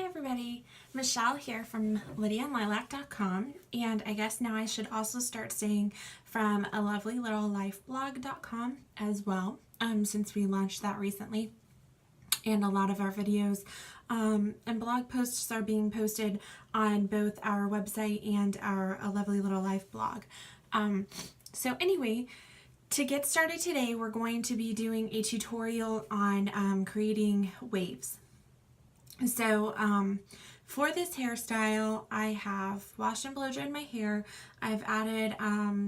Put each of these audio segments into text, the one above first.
everybody, Michelle here from LydiaandLilac.com, and I guess now I should also start saying from alovelylittleLifeblog.com as well, since we launched that recently, and a lot of our videos and blog posts are being posted on both our website and our A Lovely Little Life blog. So anyway, to get started today, we're going to be doing a tutorial on creating waves. So for this hairstyle, I have washed and blow dried my hair. I've added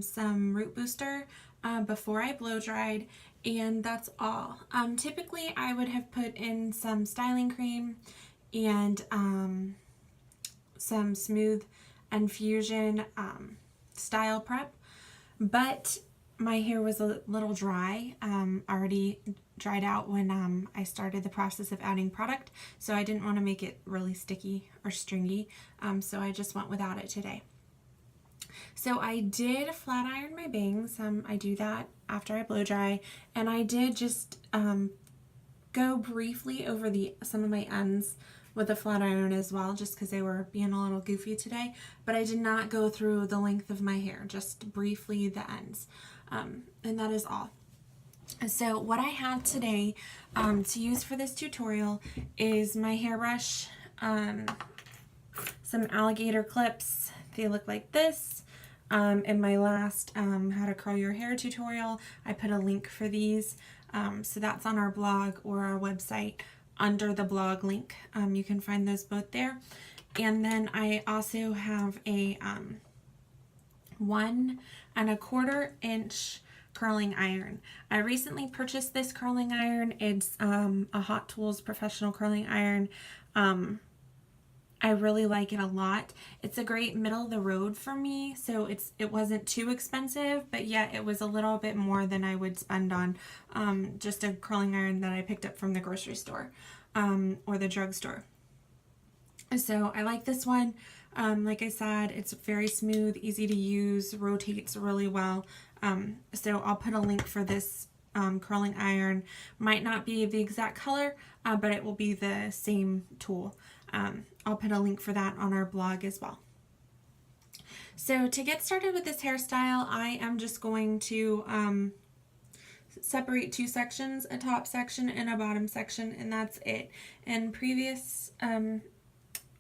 some root booster before I blow dried, and that's all. Typically, I would have put in some styling cream and some Smooth and Fusion style prep, but my hair was a little dry, already dried out when I started the process of adding product, so I didn't want to make it really sticky or stringy, so I just went without it today. So I did flat iron my bangs. I do that after I blow dry, and I did just go briefly over some of my ends with a flat iron as well, just because they were being a little goofy today, but I did not go through the length of my hair, just briefly the ends. And that is all. So what I have today to use for this tutorial is my hairbrush, some alligator clips. They look like this. In my last how to curl your hair tutorial, I put a link for these. So that's on our blog or our website under the blog link. You can find those both there. And then I also have a 1 1/4 inch curling iron. I recently purchased this curling iron. It's a Hot Tools professional curling iron. I really like it a lot. It's a great middle of the road for me, so it wasn't too expensive, but yet it was a little bit more than I would spend on just a curling iron that I picked up from the grocery store or the drugstore. So I like this one. Like I said, it's very smooth, easy to use, rotates really well. So I'll put a link for this curling iron. Might not be the exact color, but it will be the same tool. I'll put a link for that on our blog as well. So to get started with this hairstyle, I am just going to separate two sections, a top section and a bottom section, and that's it. In previous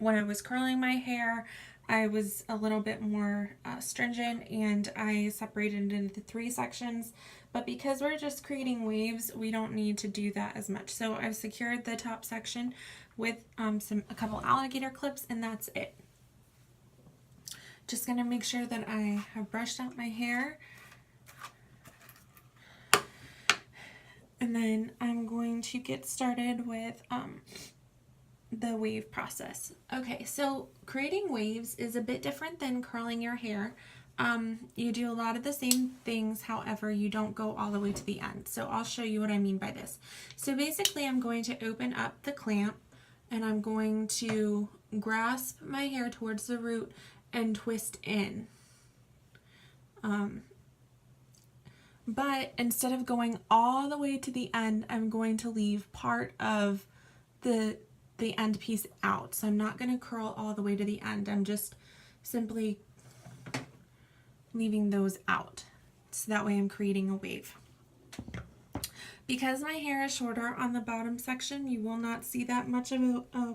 when I was curling my hair, I was a little bit more stringent, and I separated it into 3 sections, but because we're just creating waves, we don't need to do that as much. So I've secured the top section with a couple alligator clips, and that's it. Just gonna make sure that I have brushed out my hair, and then I'm going to get started with the wave process. Okay, so creating waves is a bit different than curling your hair. You do a lot of the same things, however, you don't go all the way to the end. So I'll show you what I mean by this. So basically, I'm going to open up the clamp, and I'm going to grasp my hair towards the root and twist in. But instead of going all the way to the end, I'm going to leave part of the end piece out. So I'm not going to curl all the way to the end. I'm just simply leaving those out. So that way I'm creating a wave. Because my hair is shorter on the bottom section, you will not see that much of a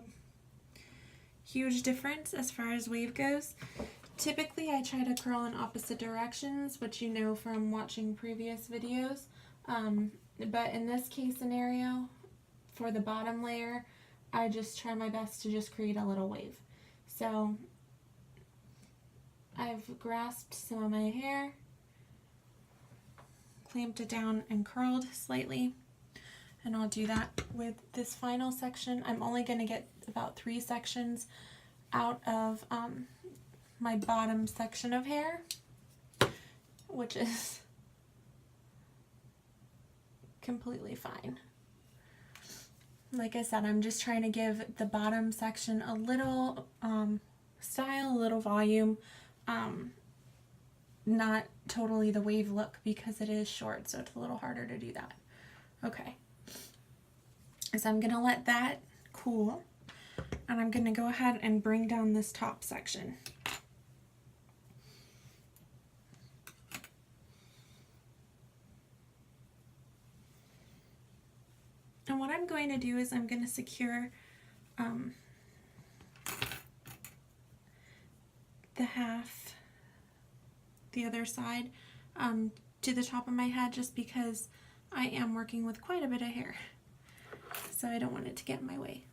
huge difference as far as wave goes. Typically, I try to curl in opposite directions, which you know from watching previous videos. But in this case scenario, for the bottom layer, I just try my best to just create a little wave. So I've grasped some of my hair, clamped it down and curled slightly, and I'll do that with this final section. I'm only going to get about 3 sections out of my bottom section of hair, which is completely fine. Like I said, I'm just trying to give the bottom section a little style, a little volume, not totally the wave look because it is short, so it's a little harder to do that. Okay, so I'm gonna let that cool, And I'm going to go ahead and bring down this top section. And what I'm going to do is I'm going to secure the half, the other side, to the top of my head, just because I am working with quite a bit of hair. So I don't want it to get in my way.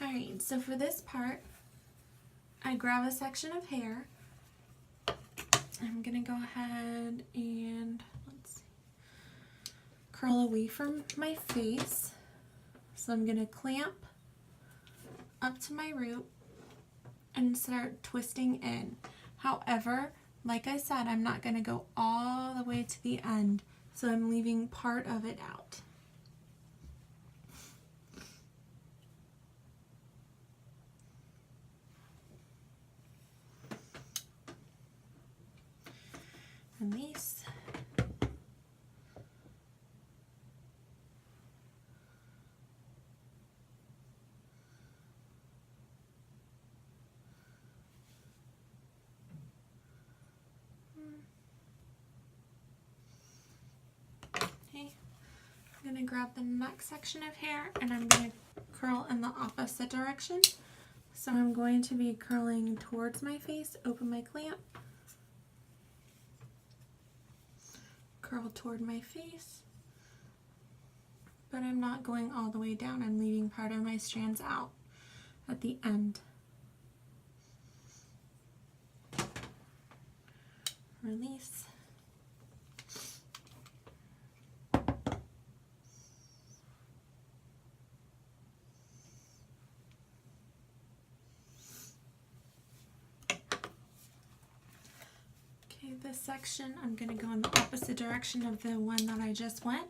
Alright, so for this part, I grab a section of hair. I'm going to go ahead and, let's see, curl away from my face. So I'm going to clamp up to my root and start twisting in. However, like I said, I'm not going to go all the way to the end, so I'm leaving part of it out. Release. Okay, I'm going to grab the next section of hair and I'm going to curl in the opposite direction. So I'm going to be curling towards my face, open my clamp, curl toward my face, but I'm not going all the way down. I'm leaving part of my strands out at the end. Release. This section, I'm going to go in the opposite direction of the one that I just went.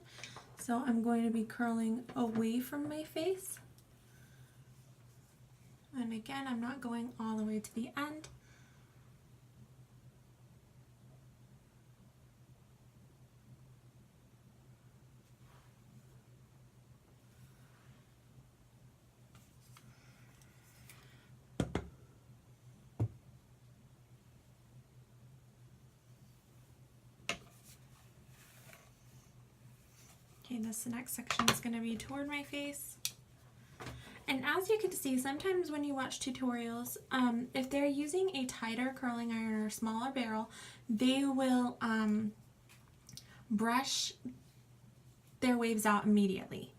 So I'm going to be curling away from my face. And again, I'm not going all the way to the end. Okay, the next section is going to be toward my face. And as you can see, sometimes when you watch tutorials, if they're using a tighter curling iron or smaller barrel, they will brush their waves out immediately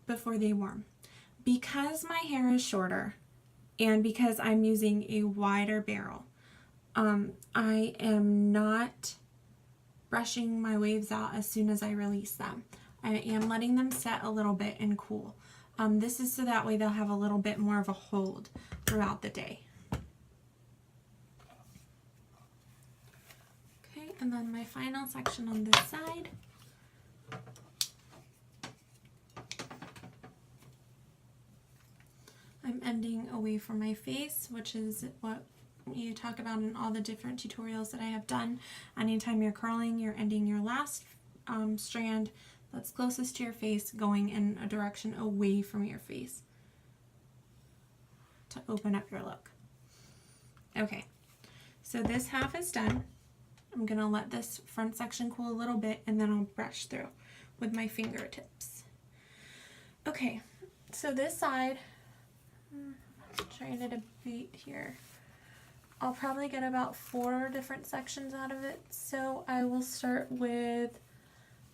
before they warm. Because my hair is shorter and because I'm using a wider barrel, I am not brushing my waves out as soon as I release them. I am letting them set a little bit and cool. This is so that way they'll have a little bit more of a hold throughout the day. Okay, and then my final section on this side. I'm ending away from my face, which is what you talk about in all the different tutorials that I have done. Anytime you're curling, you're ending your last strand that's closest to your face going in a direction away from your face to open up your look. Okay, so this half is done. I'm going to let this front section cool a little bit and then I'll brush through with my fingertips. Okay, so this side, trying to debate here. I'll probably get about 4 different sections out of it, so I will start with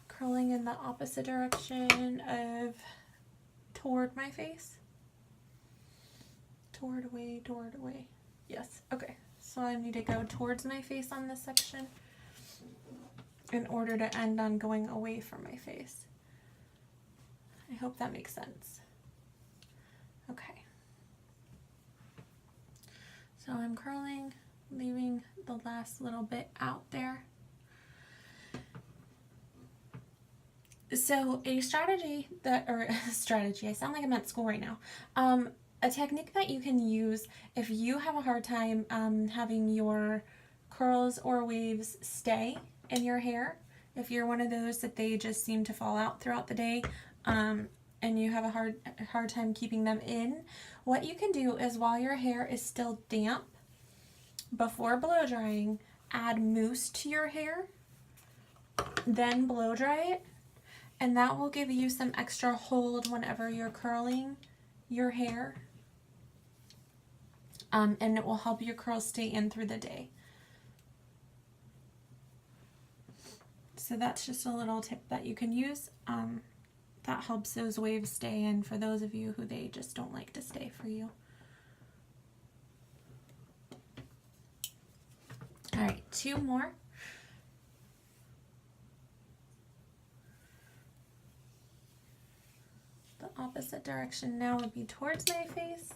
curling in the opposite direction of toward my face. Toward, away, yes, okay. So I need to go towards my face on this section in order to end on going away from my face. I hope that makes sense. Okay. So I'm curling, leaving the last little bit out there. So a strategy I sound like I'm at school right now. A technique that you can use if you have a hard time having your curls or waves stay in your hair, if you're one of those that they just seem to fall out throughout the day, and you have a hard time keeping them in, what you can do is while your hair is still damp, before blow drying, add mousse to your hair, then blow dry it, and that will give you some extra hold whenever you're curling your hair, and it will help your curls stay in through the day. So that's just a little tip that you can use. That helps those waves stay in for those of you who they just don't like to stay for you. All right, 2 more. The opposite direction now would be towards my face.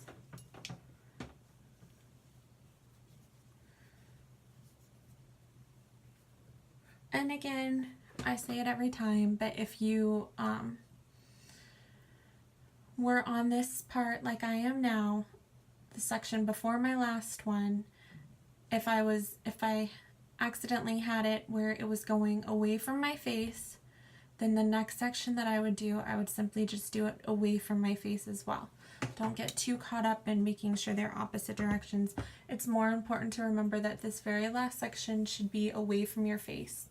And again, I say it every time, but if you were on this part like I am now, the section before my last one, if I accidentally had it where it was going away from my face, then the next section that I would do, I would simply just do it away from my face as well. Don't get too caught up in making sure they're opposite directions. It's more important to remember that this very last section should be away from your face.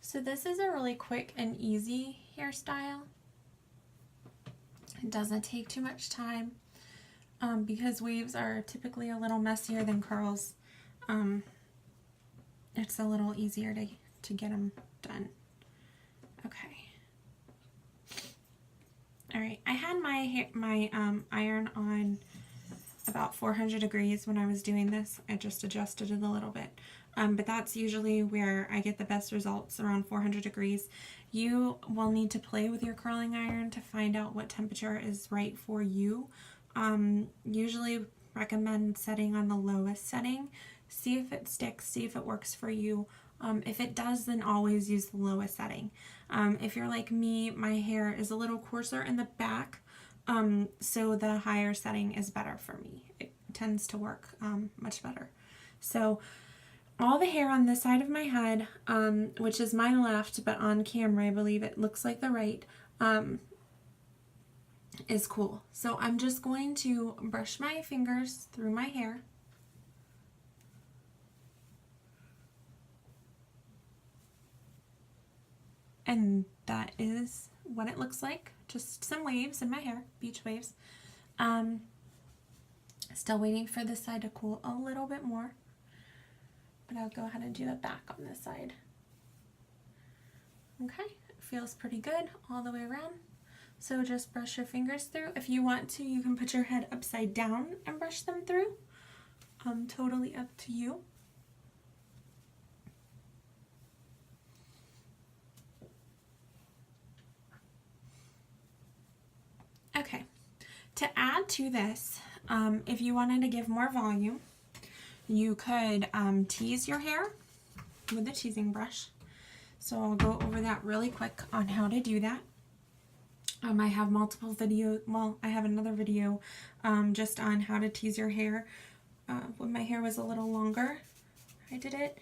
So this is a really quick and easy hairstyle. It doesn't take too much time because waves are typically a little messier than curls. It's a little easier to get them done. Okay. All right, I had my iron on about 400 degrees when I was doing this. I just adjusted it a little bit. But that's usually where I get the best results, around 400 degrees. You will need to play with your curling iron to find out what temperature is right for you. Usually recommend setting on the lowest setting. See if it sticks, see if it works for you. If it does, then always use the lowest setting. If you're like me, my hair is a little coarser in the back, so the higher setting is better for me. It tends to work much better. So all the hair on this side of my head, which is my left, but on camera I believe it looks like the right, is cool. So I'm just going to brush my fingers through my hair. And that is what it looks like. Just some waves in my hair, beach waves. Still waiting for this side to cool a little bit more. But I'll go ahead and do the back on this side. Okay, it feels pretty good all the way around. So just brush your fingers through. If you want to, you can put your head upside down and brush them through. Totally up to you. Okay, to add to this, if you wanted to give more volume, you could tease your hair with a teasing brush. So I'll go over that really quick on how to do that. I have multiple videos, well, I have another video just on how to tease your hair when my hair was a little longer. I did it.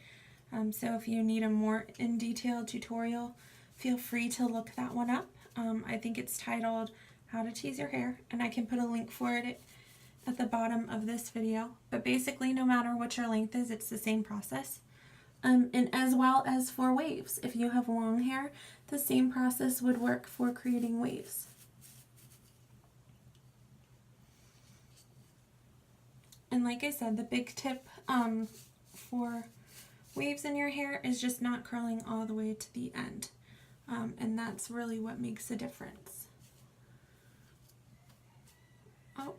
So if you need a more in-detail tutorial, feel free to look that one up. I think it's titled How to Tease Your Hair, and I can put a link for it at the bottom of this video. But basically, no matter what your length is, it's the same process. And as well as for waves. If you have long hair, the same process would work for creating waves. And like I said, the big tip for waves in your hair is just not curling all the way to the end. And that's really what makes a difference. Oh,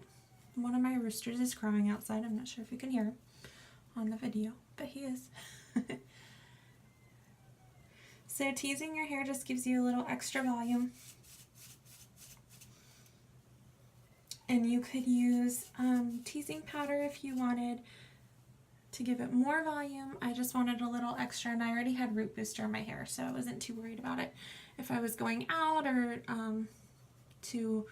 one of my roosters is crowing outside. I'm not sure if you can hear him on the video, but he is. So teasing your hair just gives you a little extra volume. And you could use teasing powder if you wanted to give it more volume. I just wanted a little extra, and I already had root booster in my hair, so I wasn't too worried about it. if I was going out or to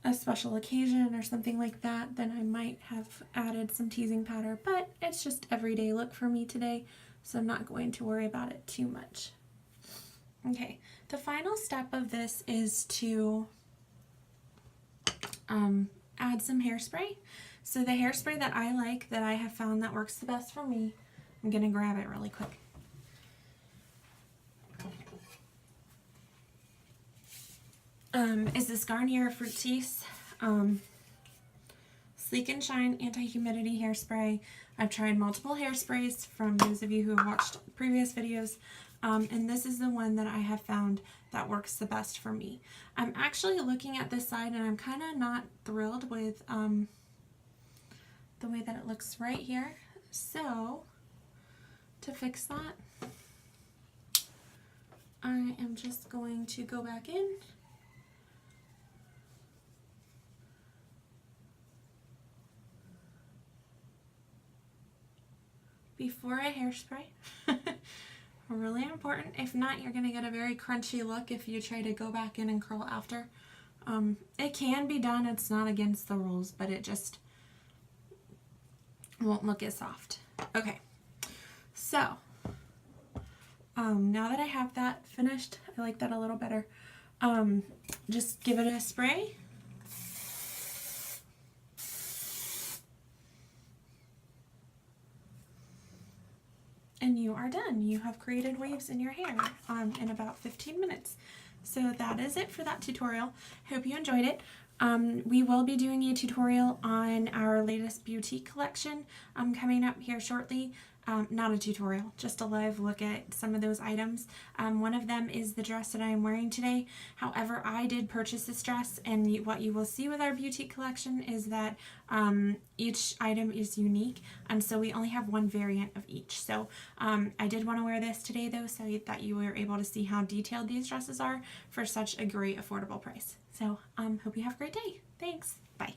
a special occasion or something like that, then I might have added some teasing powder, but it's just everyday look for me today, so I'm not going to worry about it too much. Okay, the final step of this is to add some hairspray. So the hairspray that I like, that I have found that works the best for me, I'm going to grab it really quick. Is this Garnier Fructis Sleek and Shine Anti-Humidity Hairspray. I've tried multiple hairsprays from those of you who have watched previous videos, and this is the one that I have found that works the best for me. I'm actually looking at this side and I'm kind of not thrilled with the way that it looks right here. So to fix that, I am just going to go back in before I hairspray. Really important. If not, you're going to get a very crunchy look if you try to go back in and curl after. It can be done. It's not against the rules, but it just won't look as soft. Okay, so now that I have that finished, I like that a little better. Just give it a spray. And you are done. You have created waves in your hair in about 15 minutes. So that is it for that tutorial. Hope you enjoyed it. We will be doing a tutorial on our latest beauty collection coming up here shortly. Not a tutorial, just a live look at some of those items. One of them is the dress that I am wearing today. However, I did purchase this dress, and what you will see with our beauty collection is that each item is unique, and so we only have one variant of each. So I did want to wear this today though, so that you were able to see how detailed these dresses are for such a great affordable price. So hope you have a great day. Thanks. Bye.